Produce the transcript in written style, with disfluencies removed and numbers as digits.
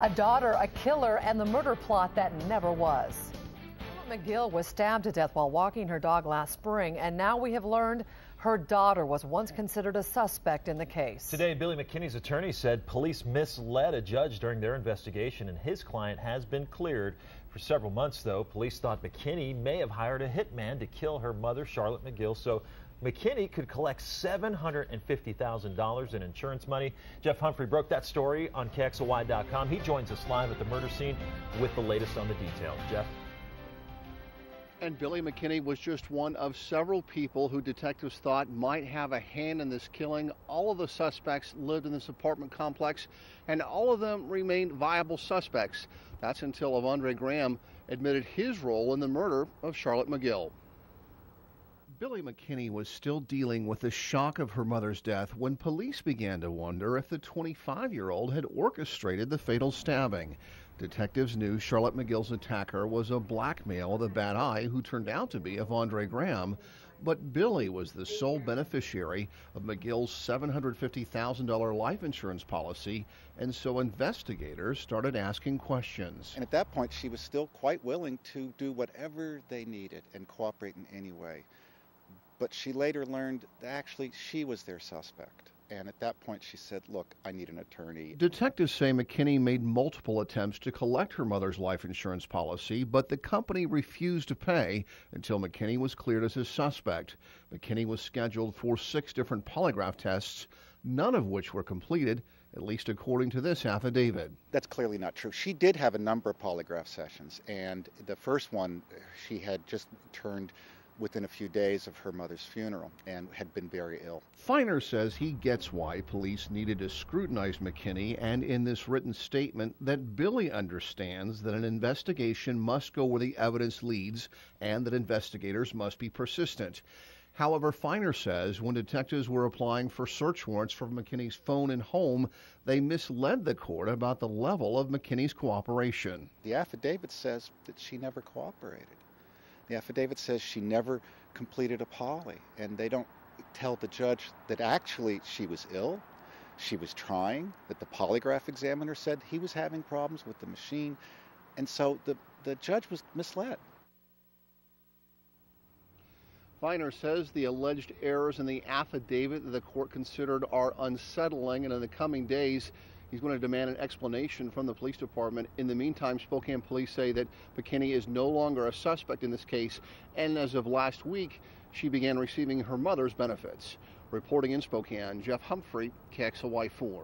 A daughter, a killer, and the murder plot that never was. McGill was stabbed to death while walking her dog last spring, and now we have learned her daughter was once considered a suspect in the case. Today, Billy McKinney's attorney said police misled a judge during their investigation, and his client has been cleared. For several months, though, police thought McKinney may have hired a hitman to kill her mother, Charlotte McGill, so McKinney could collect $750,000 in insurance money. Jeff Humphrey broke that story on KXLY.com. He joins us live at the murder scene with the latest on the details. Jeff? And Billy McKinney was just one of several people who detectives thought might have a hand in this killing. All of the suspects lived in this apartment complex, and all of them remained viable suspects. That's until Avondre Graham admitted his role in the murder of Charlotte McGill. Billy McKinney was still dealing with the shock of her mother's death when police began to wonder if the 25-year-old had orchestrated the fatal stabbing. Detectives knew Charlotte McGill's attacker was a black male with a bad eye who turned out to be Avondre Graham, but Billy was the sole beneficiary of McGill's $750,000 life insurance policy, and so investigators started asking questions. And at that point, she was still quite willing to do whatever they needed and cooperate in any way. But she later learned that actually she was their suspect. And at that point, she said, look, I need an attorney. Detectives say McKinney made multiple attempts to collect her mother's life insurance policy, but the company refused to pay until McKinney was cleared as a suspect. McKinney was scheduled for 6 different polygraph tests, none of which were completed, at least according to this affidavit. That's clearly not true. She did have a number of polygraph sessions, and the first one she had just returned within a few days of her mother's funeral and had been very ill. Feiner says he gets why police needed to scrutinize McKinney, and in this written statement that Billy understands that an investigation must go where the evidence leads and that investigators must be persistent. However, Feiner says when detectives were applying for search warrants for McKinney's phone and home, they misled the court about the level of McKinney's cooperation. The affidavit says that she never cooperated. The affidavit says she never completed a poly, and they don't tell the judge that actually she was ill, she was trying, that the polygraph examiner said he was having problems with the machine, and so the judge was misled. Feiner says the alleged errors in the affidavit that the court considered are unsettling, and in the coming days, he's going to demand an explanation from the police department. In the meantime, Spokane police say that McKinney is no longer a suspect in this case, and as of last week, she began receiving her mother's benefits. Reporting in Spokane, Jeff Humphrey, KXLY4.